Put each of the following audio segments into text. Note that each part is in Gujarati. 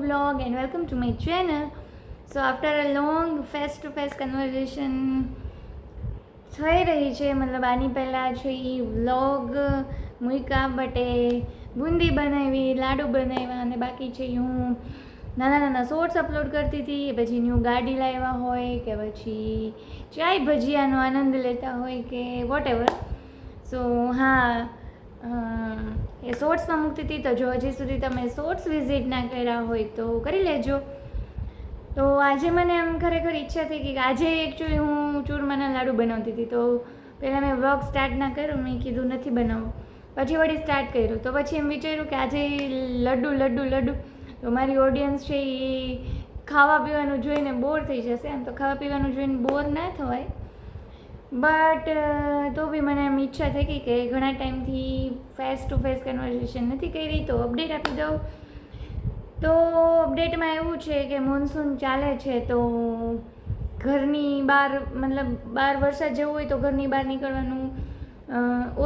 vlog and welcome to my channel. So after a long face to face conversation થઈ રહી છે, મતલબ આની પહેલાં છે એ વ્લોગ મૂક્યા, બટ એ બુંદી બનાવી, લાડુ બનાવ્યા અને બાકી છે હું નાના નાના શોર્ટ્સ અપલોડ કરતી હતી. પછી ન્યૂ ગાડી લાવ્યા હોય કે પછી ચાય ભજીયાનો આનંદ લેતા હોય કે વોટ એવર. સો હા, એ શોર્ટ્સમાં મૂકતી હતી, તો જો હજી સુધી તમે શોર્ટ્સ વિઝિટ ના કર્યા હોય તો કરી લેજો. તો આજે મને આમ ખરેખર ઈચ્છા થઈ કે આજે એકચ્યુઅલી હું ચૂરમાના લાડુ બનાવતી હતી. તો પહેલાં મેં વ્લોગ સ્ટાર્ટ ના કર્યો, મેં કીધું નથી બનાવવું, પછી વળી સ્ટાર્ટ કર્યું. તો પછી એમ વિચાર્યું કે આજે લડ્ડુ લડ્ડુ લડ્ડુ, તો મારી ઓડિયન્સ છે એ ખાવા પીવાનું જોઈને બોર થઈ જશે. આમ તો ખાવા પીવાનું જોઈને બોર ના થવાય, બટ તો બી મને એમ ઈચ્છા થઈ ગઈ કે ઘણા ટાઈમથી ફેસ ટુ ફેસ કન્વર્ઝેશન નથી કરી, તો અપડેટ આપી દઉં. તો અપડેટમાં એવું છે કે મોન્સૂન ચાલે છે, તો ઘરની બહાર મતલબ બહાર વરસાદ જેવું હોય તો ઘરની બહાર નીકળવાનું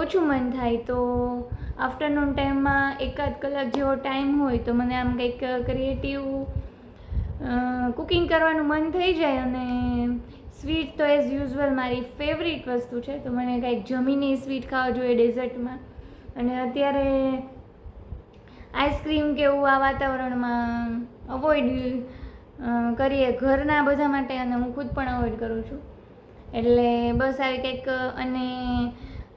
ઓછું મન થાય. તો આફ્ટરનૂન ટાઈમમાં એકાદ કલાક જેવો ટાઈમ હોય તો મને આમ કંઈક ક્રિએટિવ કુકિંગ કરવાનું મન થઈ જાય. અને સ્વીટ તો એઝ યુઝ્યુઅલ મારી ફેવરિટ વસ્તુ છે, તો મને કંઈક જમીને સ્વીટ ખાવા જોઈએ ડેઝર્ટમાં. અને અત્યારે આઈસ્ક્રીમ કે એવું આ વાતાવરણમાં અવોઇડ કરીએ ઘરના બધા માટે, અને હું ખુદ પણ અવોઇડ કરું છું. એટલે બસ આવી કંઈક. અને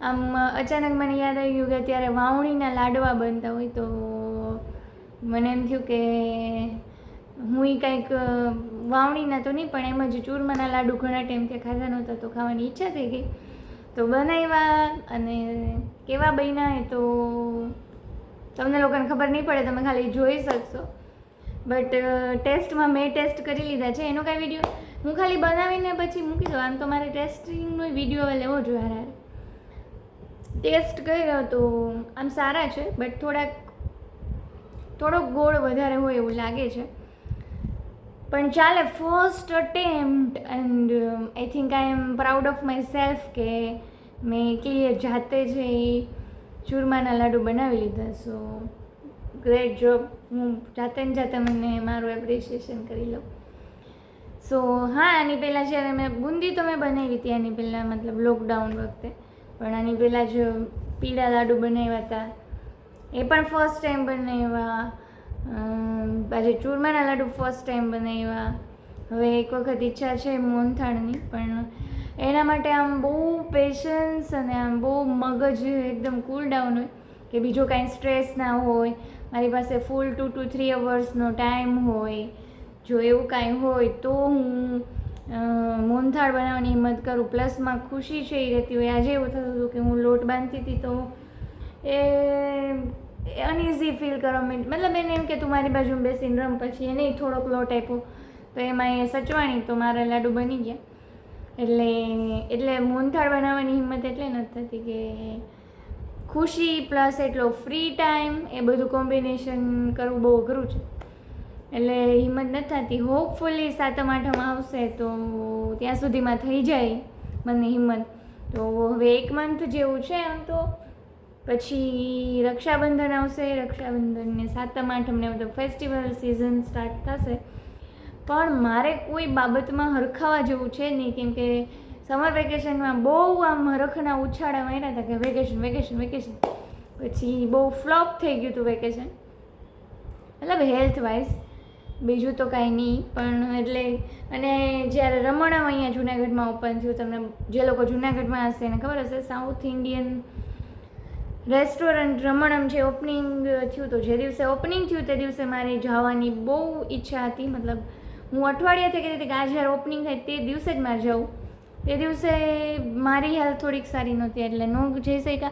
આમ અચાનક મને યાદ આવી ગયું કે અત્યારે વાવણીના લાડવા બનતા હોય, તો મને એમ થયું કે હું કંઈક વાવણીના તો નહીં પણ એમ જ ચૂરમાના લાડુ ઘણા ટાઈમથી ખાધા નહોતા, તો ખાવાની ઈચ્છા થઈ ગઈ, તો બનાવ્યા. અને કેવા બન્યા એ તો તમને લોકોને ખબર નહીં પડે, તમે ખાલી જોઈ શકશો. બટ ટેસ્ટમાં મેં ટેસ્ટ કરી લીધા છે, એનો કાંઈ વિડીયો હું ખાલી બનાવીને પછી મૂકી દઉં. આમ તો મારે ટેસ્ટિંગનો વિડીયો હવે લેવો જોઈએ. હારે ટેસ્ટ કર્યો તો આમ સારા છે, બટ થોડોક ગોળ વધારે હોય એવું લાગે છે, પણ ચાલે. First attempt and I think I M proud of my self કે મેં ક્લિયર જાતે છે એ ચૂરમાના લાડુ બનાવી લીધા. સો ગ્રેટ જોબ. હું જાતે ને જાતે મને મારું એપ્રિસિએશન કરી લઉં. સો હા, આની પહેલાં જ્યારે મેં બુંદી તો મેં બનાવી હતી આની પહેલાં, મતલબ લોકડાઉન વખતે, પણ આની પહેલાં જ પીળા લાડુ બનાવ્યા હતા, એ પણ ફર્સ્ટ ટાઈમ બનાવ્યા. આજે ચૂરમાના લાડુ ફર્સ્ટ ટાઈમ બનાવ્યા. હવે એક વખત ઈચ્છા છે મોહનથાળની, પણ એના માટે આમ બહુ પેશન્સ અને આમ બહુ મગજ એકદમ કૂલ ડાઉન હોય, કે બીજો કાંઈ સ્ટ્રેસ ના હોય. મારી પાસે ફૂલ 2 to 3 અવર્સનો ટાઈમ હોય. જો એવું કાંઈ હોય તો હું મોહનથાળ બનાવવાની હિંમત કરું. પ્લસમાં ખુશી છે એ રહેતી હોય. આજે એવું થતું હતું કે હું લોટ બાંધતી હતી, તો એ અનઇઝી ફીલ કરવા માંડી. મતલબ એને એમ કે તું મારી બાજુ બેસીને રમ, પછી એને થોડોક લોટ આપ્યો તો એમાં એ સચવાણી, તો મારા લાડુ બની ગયા. એટલે મોહનથાળ બનાવવાની હિંમત એટલે નથી થતી કે ખુશી પ્લસ એટલો ફ્રી ટાઈમ, એ બધું કોમ્બિનેશન કરવું બહુ અઘરું છે, એટલે હિંમત નથી થતી. હોપફુલી 7મ 8મ આવશે તો ત્યાં સુધીમાં થઈ જાય મને હિંમત. તો હવે 1 મંથ જેવું છે આમ તો, પછી રક્ષાબંધન આવશે. રક્ષાબંધનને 7મ 8મને મતલબ ફેસ્ટિવલ સિઝન સ્ટાર્ટ થશે. પણ મારે કોઈ બાબતમાં હરખાવા જેવું છે નહીં, કેમ કે સમર વેકેશનમાં બહુ આમ હરખના ઉછાળા માર્યા હતા કે વેકેશન વેકેશન વેકેશન, પછી બહુ ફ્લોપ થઈ ગયું હતું વેકેશન, મતલબ હેલ્થ વાઇઝ, બીજું તો કાંઈ નહીં. પણ એટલે અને જ્યારે રમણમ અહીંયા જુનાગઢમાં ઓપન થયું, તમને જે લોકો જુનાગઢમાં હશે એને ખબર હશે, સાઉથ ઇન્ડિયન રેસ્ટોરન્ટ રમણમ છે, ઓપનિંગ થયું. તો જે દિવસે ઓપનિંગ થયું તે દિવસે મારે જવાની બહુ ઈચ્છા હતી. મતલબ હું અઠવાડિયાથી કહેતી હતી કે આ જ્યારે ઓપનિંગ થાય તે દિવસે જ મારે જવું. તે દિવસે મારી હેલ્થ થોડીક સારી નહોતી, એટલે ન જઈ શક્યા.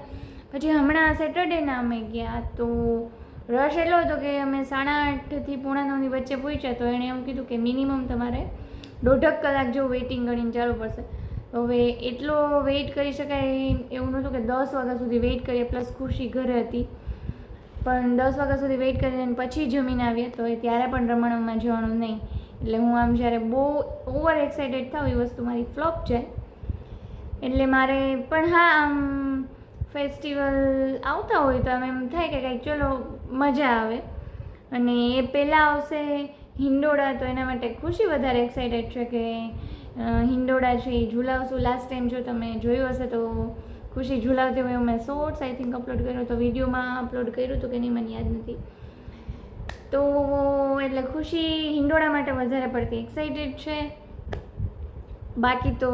પછી હમણાં સેટરડેના અમે ગયા, તો રશ એટલો હતો કે અમે 8:30 થી 8:45 વચ્ચે પહોંચ્યા. તો એણે એમ કીધું કે મિનિમમ તમારે 1.5 કલાક જેવું વેઇટિંગ કરીને ચાલુ પડશે. તો હવે એટલો વેઇટ કરી શકાય એવું નહોતું કે 10 વાગ્યા સુધી વેઇટ કરીએ. પ્લસ ખુશી ઘરે હતી, પણ 10 વાગ્યા સુધી વેઇટ કરીને પછી જમીને આવ્યા, તો ત્યારે પણ રમણમાં જવાનું નહીં. એટલે હું આમ જ્યારે બહુ ઓવર એક્સાઇટેડ થાવ એ વસ્તુ મારી ફ્લોપ જાય. એટલે મારે પણ હા, આમ ફેસ્ટિવલ આવતા હોય તો આમ એમ થાય કે કંઈક ચલો મજા આવે. અને એ પહેલાં આવશે હિંડોળા, તો એના માટે ખુશી વધારે એક્સાઇટેડ છે કે હિંડોળા છે એ ઝૂલાવશું. લાસ્ટ ટાઈમ જો તમે જોયું હશે તો ખુશી ઝૂલાવતી હોય મેં શોર્ટ્સ આઈ થિંક અપલોડ કર્યો તો, વિડીયોમાં અપલોડ કર્યું હતું કે નહીં મને યાદ નથી. તો એટલે ખુશી હિંડોળા માટે વધારે પડતી એક્સાઇટેડ છે. બાકી તો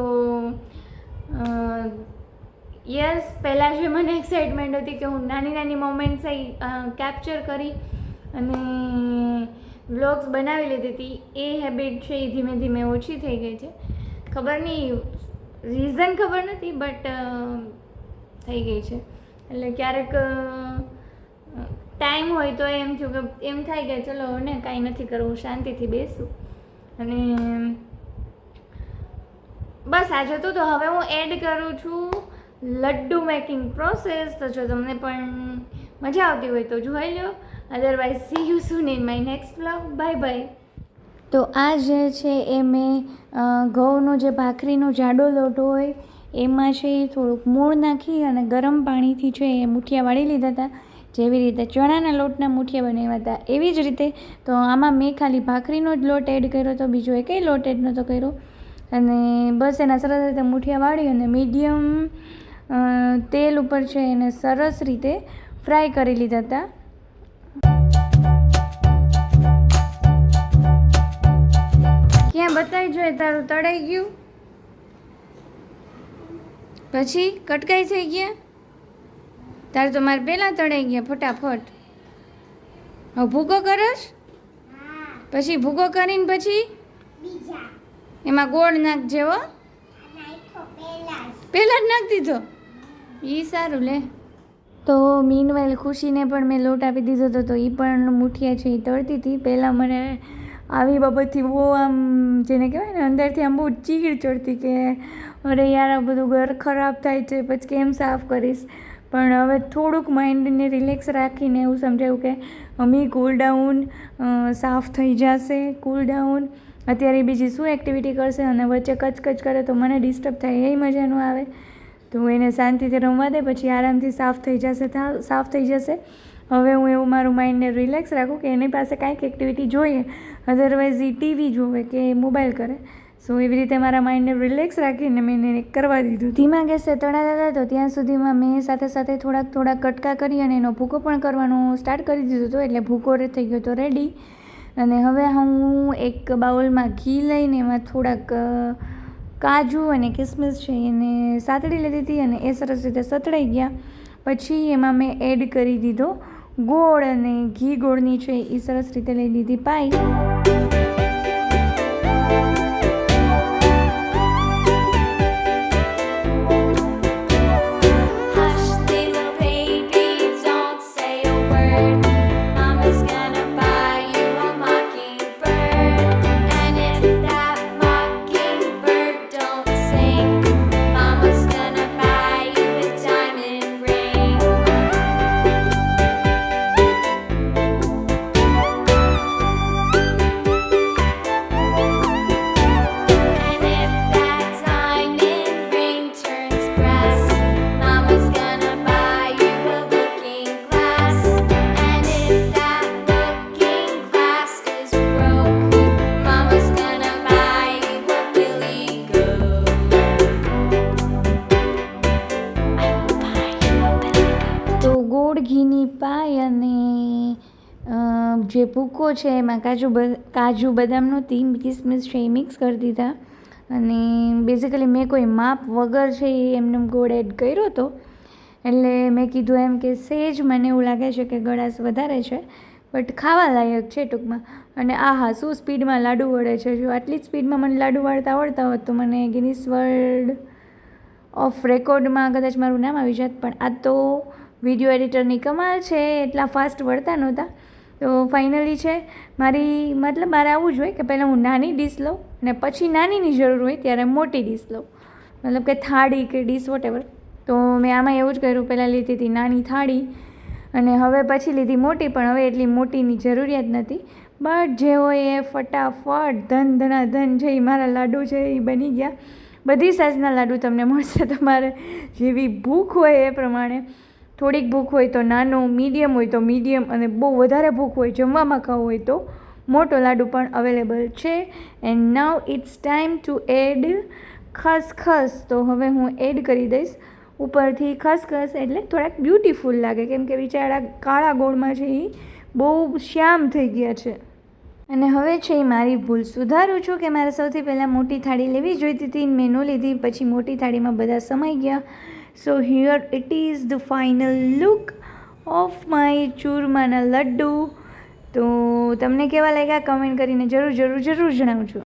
યસ, પહેલાં જે મને એક્સાઇટમેન્ટ હતી કે હું નાની નાની મોમેન્ટ્સ કેપ્ચર કરી અને વ્લોગ્સ બનાવી લીધી હતી, એ હેબિટ છે એ ધીમે ધીમે ઓછી થઈ ગઈ છે. ખબર નહીં, રીઝન ખબર નથી, બટ થઈ ગઈ છે. એટલે ક્યારેક ટાઈમ હોય તો એમ થયું કે એમ થાય કે ચલો ને કાંઈ નથી કરવું, શાંતિથી બેસું. અને બસ આ જતું. તો હવે હું એડ કરું છું લડ્ડુ મેકિંગ પ્રોસેસ. તો જો તમને પણ મજા આવતી હોય તો જોઈ લો, otherwise see you soon in my next vlog. Bye bye. તો આ જે છે એ મેં ઘઉંનો જે ભાખરીનો જાડો લોટ હોય એમાં છે એ થોડુંક મૂળ નાખી અને ગરમ પાણીથી છે એ મુઠિયા વાળી લીધા હતા. જેવી રીતે ચણાના લોટના મુઠિયા બનાવ્યા હતા એવી જ રીતે. તો આમાં મેં ખાલી ભાખરીનો જ લોટ એડ કર્યો હતો, બીજો એકેય લોટ એડ નહોતો કર્યો. અને બસ એના સરસ રીતે મુઠિયા વાળી અને મીડિયમ તેલ ઉપર છે એને સરસ રીતે ફ્રાય કરી લીધા હતા. ક્યાં બતાવી જોઈએ તારું તળાઈ ગયું, પછી કટકાઈ થઈ ગયા. તારે તો મારે પહેલાં તળાઈ ગયા ફટાફટ. હવે ભૂકો કરશ, પછી ભૂકો કરીને પછી એમાં ગોળ નાખજે હો. પહેલાં જ નાખી દીધો, એ સારું લે. તો મીનવાઇલ ખુશીને પણ મેં લોટ આપી દીધો હતો, તો એ પણ મુઠિયા છે એ તળતી હતી. પહેલાં મને આવી બાબતથી બહુ આમ જેને કહેવાય ને અંદરથી આમ બહુ ચીડ ચડતી કે અરે યાર આ બધું ઘર ખરાબ થાય છે પછી કેમ સાફ કરીશ. પણ હવે થોડુંક માઇન્ડને રિલેક્સ રાખીને એવું સમજાયું કે મમ્મી કૂલ ડાઉન, સાફ થઈ જશે, કૂલ ડાઉન. અત્યારે બીજી શું એક્ટિવિટી કરશે અને વચ્ચે કચકચ કરે તો મને ડિસ્ટર્બ થાય, એ મજા ન આવે. તો એને શાંતિથી રમવા દે, પછી આરામથી સાફ થઈ જશે. હવે હું એવું મારું માઇન્ડને રિલેક્સ રાખું કે એની પાસે કાંઈક એક્ટિવિટી જોઈએ, અધરવાઇઝ એ ટીવી જોવે કે મોબાઈલ કરે. સો એવી રીતે મારા માઇન્ડને રિલેક્સ રાખીને મેં એને કરવા દીધું. ધીમા ગેસે તળાતા હતા તો ત્યાં સુધીમાં મેં સાથે સાથે થોડાક કટકા કરી અને એનો ભૂકો પણ કરવાનો સ્ટાર્ટ કરી દીધો હતો. એટલે ભૂકો થઈ ગયો હતો રેડી. અને હવે હું એક બાઉલમાં ઘી લઈને એમાં થોડાક કાજુ અને કિસમિસ છે એને સાતળી લીધી હતી અને એ સરસ રીતે સતળાઈ ગયા. પછી એમાં મેં એડ કરી દીધો ગોળ અને ઘી ગોળની છે એ સરસ રીતે લઈ લીધી પાઈ. ઘીની પાય અને જે ભૂકો છે એમાં કાજુ બદામ નહોતી, કિસમિસ છે એ મિક્સ કરી દીધા. અને બેઝિકલી મેં કોઈ માપ વગર છે એ એમને ગોળ એડ કર્યો હતો. એટલે મેં કીધું એમ કે સેજ મને એવું લાગે છે કે ગળાશ વધારે છે, બટ ખાવા લાયક છે ટૂંકમાં. અને આહા શું સ્પીડમાં લાડુ વળે છે. જો આટલી જ સ્પીડમાં મને લાડુ વાળતા આવડતા હોત તો મને ગિનિસ વર્લ્ડ ઓફ રેકોર્ડમાં કદાચ મારું નામ આવી જાત. પણ આ તો વિડીયો એડિટરની કમાલ છે, એટલા ફાસ્ટ વળતા નહોતા. તો ફાઇનલી છે મારે આવું જ હોય કે પહેલાં હું નાની ડીશ લઉં અને પછી નાનીની જરૂર હોય ત્યારે મોટી ડીશ લઉં, મતલબ કે થાળી કે ડીશ વોટેવર. તો મેં આમાં એવું જ કર્યું, પહેલાં લીધી હતી નાની થાળી અને હવે પછી લીધી મોટી. પણ હવે એટલી મોટીની જરૂરિયાત નથી, બટ જે હોય એ ફટાફટ ધન છે એ મારા લાડુ છે એ બની ગયા. બધી સાઈઝના લાડુ તમને મળશે તમારે જેવી ભૂખ હોય એ પ્રમાણે. થોડીક ભૂખ હોય તો નાનો, મીડિયમ હોય તો મીડિયમ, અને બહુ વધારે ભૂખ હોય જમવામાં ખાવું હોય તો મોટો લાડુ પણ અવેલેબલ છે. And now it's time to add ખસખસ. તો હવે હું એડ કરી દઈશ ઉપરથી ખસખસ, એટલે થોડાક બ્યુટીફુલ લાગે, કેમ કે બિચારા કાળા ગોળમાં છે એ બહુ શ્યામ થઈ ગયા છે. અને હવે છે એ મારી ભૂલ સુધારું છું કે મારે સૌથી પહેલાં મોટી થાળી લેવી જોઈતી હતી, મેં ન લીધી, પછી મોટી થાળીમાં બધા સમાઈ ગયા. So here it is the final look of my ચૂરમાના લડ્ડુ. તો તમને કેવા લાગ્યા કમેન્ટ કરીને જરૂર જણાવજો.